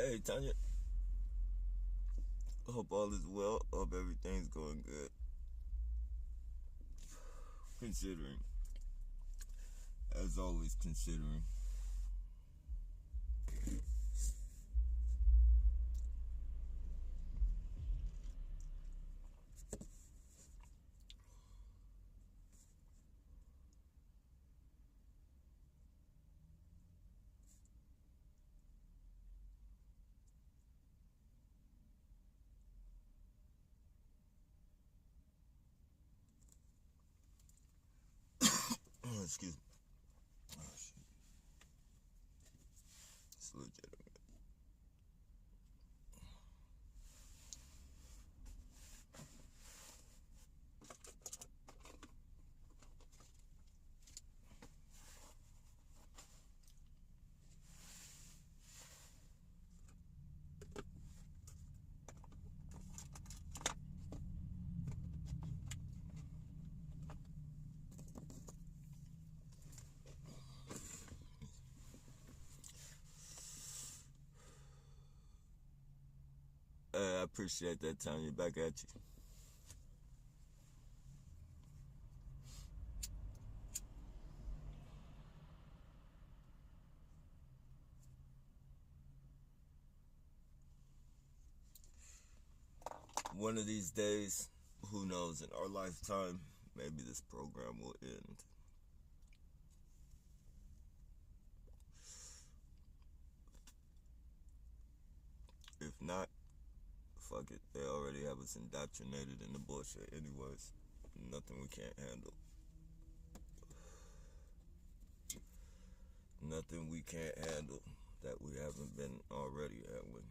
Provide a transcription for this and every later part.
Hey, Tanya. Hope all is well. Hope everything's going good. Considering, as always, considering. Excuse me. Oh, shit. It's legitimate. I appreciate that, Tanya. Back at you. One of these days, who knows, in our lifetime, maybe this program will end. If not, fuck it. They already have us indoctrinated in the bullshit, anyways. Nothing we can't handle. Nothing we can't handle that we haven't been already handling.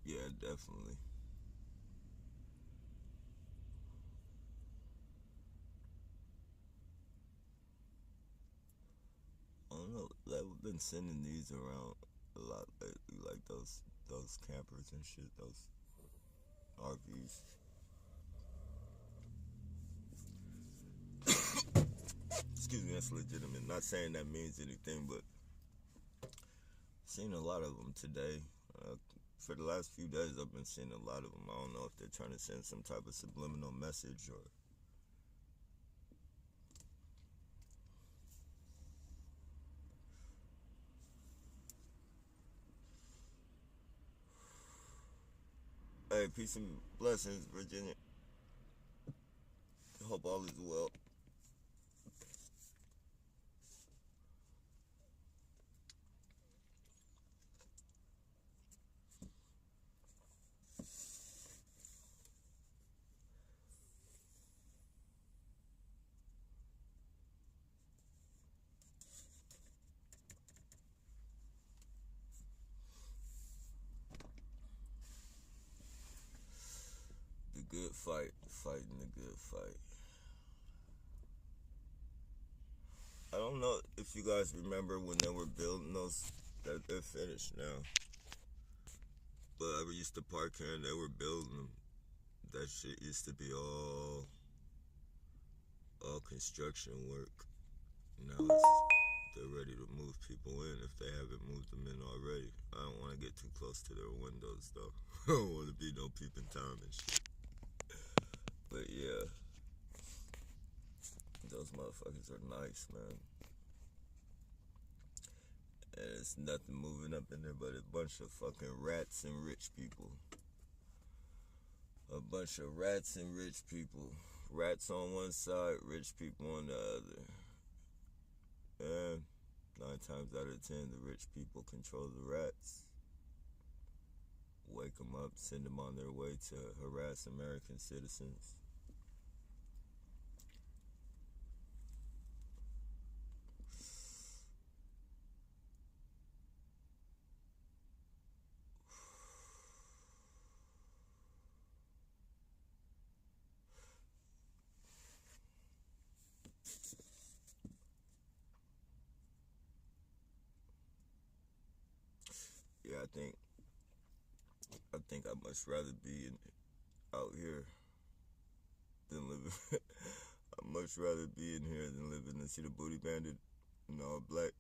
Yeah, definitely. I don't know. They've been sending these around a lot lately, like those campers and shit, those RVs. Excuse me, that's legitimate. Not saying that means anything, but seen a lot of them today. For the last few days, I've been seeing a lot of them. I don't know if they're trying to send some type of subliminal message or. Hey, peace and blessings, Virginia. Hope all is well. The good fight, fighting the good fight. I don't know if you guys remember when they were building those. That they're finished now. But I used to park here and they were building them. That shit used to be all construction work. Now they're ready to move people in if they haven't moved them in already. I don't want to get too close to their windows though. I don't want to be no peeping Tom and shit. But yeah, those motherfuckers are nice, man. And it's nothing moving up in there but a bunch of fucking rats and rich people. A bunch of rats and rich people. Rats on one side, rich people on the other. And 9 times out of 10, the rich people control the rats. Wake them up, send them on their way to harass American citizens. I think I'd much rather be out here than living. I'd much rather be in here than living and see the booty bandit and all black.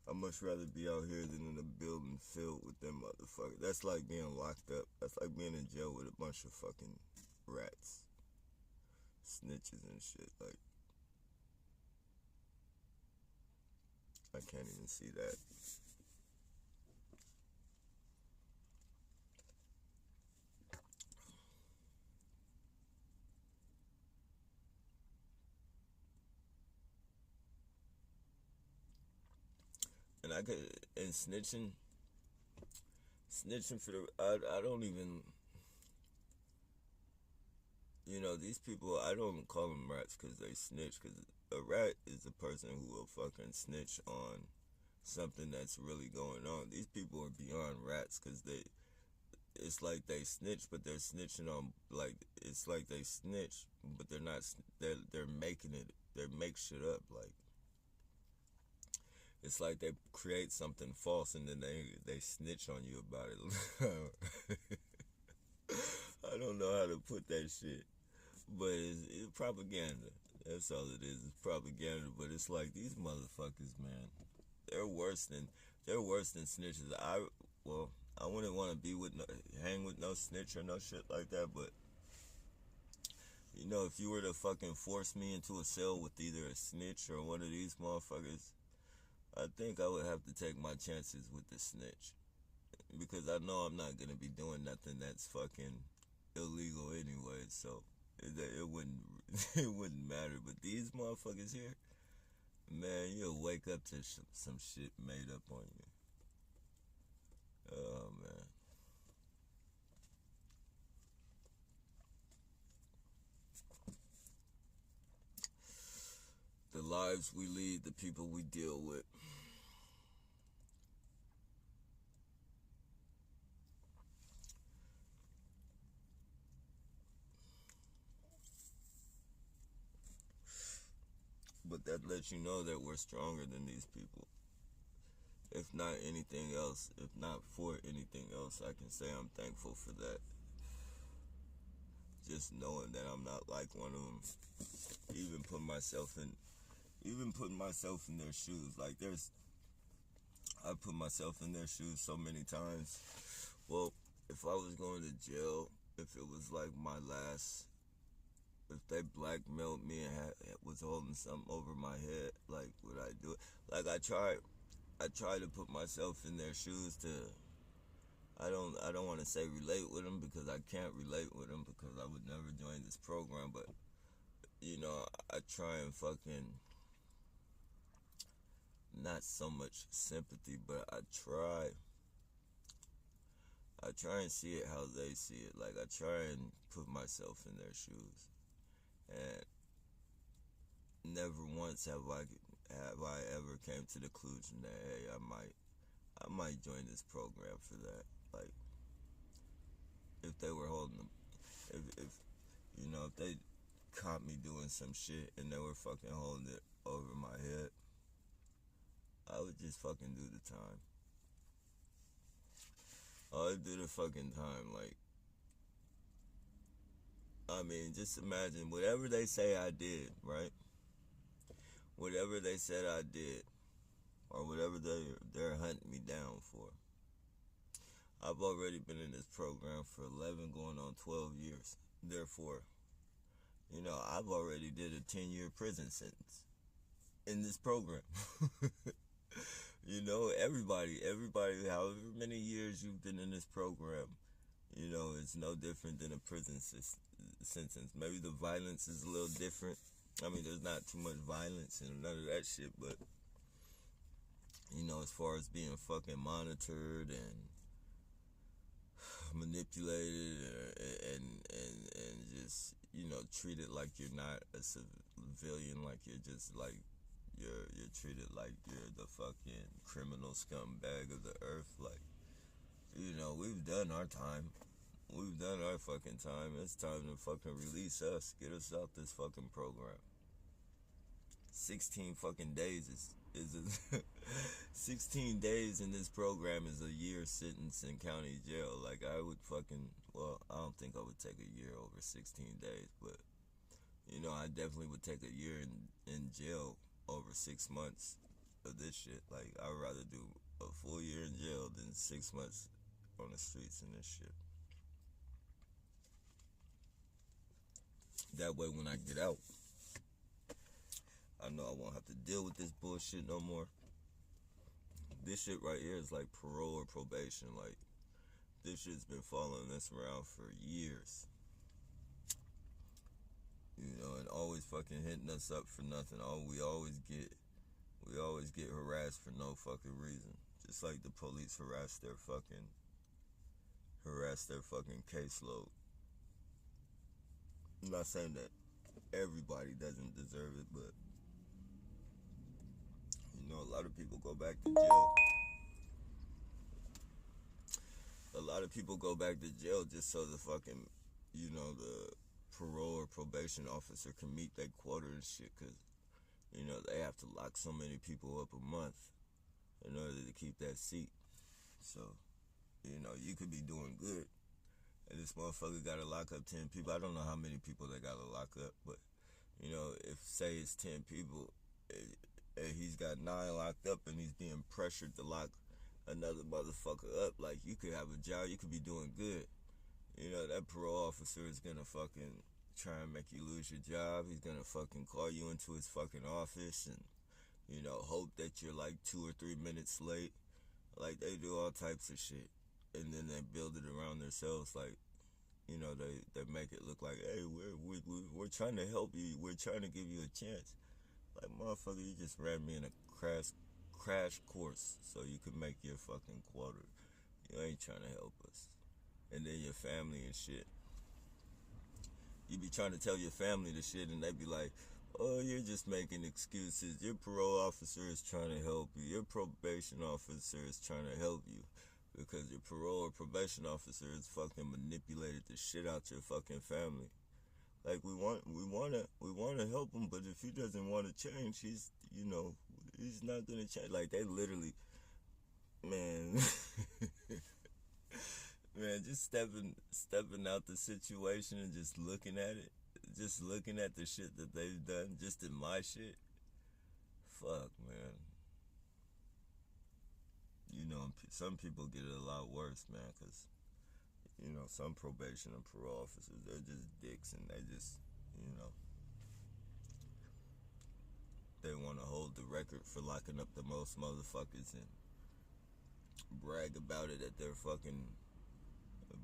I'd much rather be out here than in a building filled with them motherfuckers. That's like being locked up. That's like being in jail with a bunch of fucking rats, snitches and shit. Like, I can't even see that. And snitching for the, I don't even, these people, I don't call them rats because they snitch, because a rat is a person who will fucking snitch on something that's really going on. These people are beyond rats because it's like they snitch, but they're snitching on, like, it's like they snitch, but they're not, they're making it, they make shit up, like, it's like they create something false and then they snitch on you about it. I don't know how to put that shit, but it's propaganda. That's all it is. It's propaganda. But it's like these motherfuckers, man. They're worse than snitches. I wouldn't want to hang with no snitch or no shit like that. But if you were to fucking force me into a cell with either a snitch or one of these motherfuckers, I think I would have to take my chances with the snitch, because I know I'm not gonna be doing nothing that's fucking illegal anyway. So it wouldn't it wouldn't matter. But these motherfuckers here, man, you'll wake up to some shit made up on you. Oh man. The lives we lead, the people we deal with. But that lets you know that we're stronger than these people. If not anything else, if not for anything else, I can say I'm thankful for that. Just knowing that I'm not like one of them. Even putting myself in their shoes. Like I put myself in their shoes so many times. Well, if I was going to jail, if it was like my last, if they blackmailed me and was holding something over my head, like, would I do it? Like, I try to put myself in their shoes to, I don't want to say relate with them, because I can't relate with them, because I would never join this program, but, I try and fucking, not so much sympathy, but I try and see it how they see it. Like, I try and put myself in their shoes. And never once have I ever came to the conclusion that, hey, I might join this program for that. Like, if they were holding them, if they caught me doing some shit and they were fucking holding it over my head, I would just fucking do the time. I would do the fucking time. Like, I mean, just imagine whatever they say I did, right? Whatever they said I did, or whatever they're hunting me down for. I've already been in this program for 11 going on 12 years. Therefore, I've already did a 10-year prison sentence in this program. Everybody, however many years you've been in this program, it's no different than a prison sentence. Maybe the violence is a little different. I mean, there's not too much violence and none of that shit, but, as far as being fucking monitored and manipulated and just, treated like you're not a civilian, like you're just like, you're treated like you're the fucking criminal scumbag of the earth. Like, we've done our time. We've done our fucking time. It's time to fucking release us. Get us out this fucking program. 16 fucking days is 16 days in this program is a year sentence in county jail. Like, I would fucking, well, I don't think I would take a year over 16 days, but, you know, I definitely would take a year in jail over 6 months of this shit. Like, I would rather do a full year in jail than 6 months on the streets and this shit. That way, when I get out, I know I won't have to deal with this bullshit no more. This shit right here is like parole or probation. Like, this shit's been following us around for years. You know, and always fucking hitting us up for nothing. We always get harassed for no fucking reason. Just like the police harass their fucking caseload. I'm not saying that everybody doesn't deserve it, but, you know, a lot of people go back to jail. A lot of people go back to jail just so the fucking, you know, the parole or probation officer can meet their quota and shit, because, you know, they have to lock so many people up a month in order to keep that seat. So, you know, you could be doing good, and this motherfucker gotta lock up 10 people. I don't know how many people they gotta lock up, but, you know, if, say it's 10 people, and he's got 9 locked up, and he's being pressured to lock another motherfucker up, like, you could have a job, you could be doing good. You know, that parole officer is gonna fucking try and make you lose your job. He's gonna fucking call you into his fucking office and, you know, hope that you're like 2 or 3 minutes late. Like, they do all types of shit. And then they build it around themselves. Like, you know, they make it look like, hey, we're trying to help you. We're trying to give you a chance. Like, motherfucker, you just ran me in a crash course so you could make your fucking quota. You ain't trying to help us. And then your family and shit. You be trying to tell your family the shit, and they be like, oh, you're just making excuses. Your parole officer is trying to help you. Your probation officer is trying to help you. Because your parole or probation officer has fucking manipulated the shit out your fucking family. Like, we want to help him, but if he doesn't want to change, he's not gonna change. Like, they literally, man, man, just stepping out the situation and just looking at it, just looking at the shit that they've done, just in my shit. Fuck, man. You know, some people get it a lot worse, man, because, you know, some probation and parole officers, they're just dicks, and they just, you know, they want to hold the record for locking up the most motherfuckers and brag about it at their fucking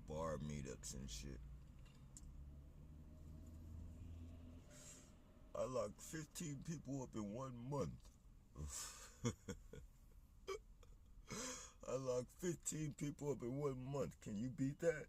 bar meetups and shit. I locked 15 people up in 1 month. I locked 15 people up in 1 month. Can you beat that?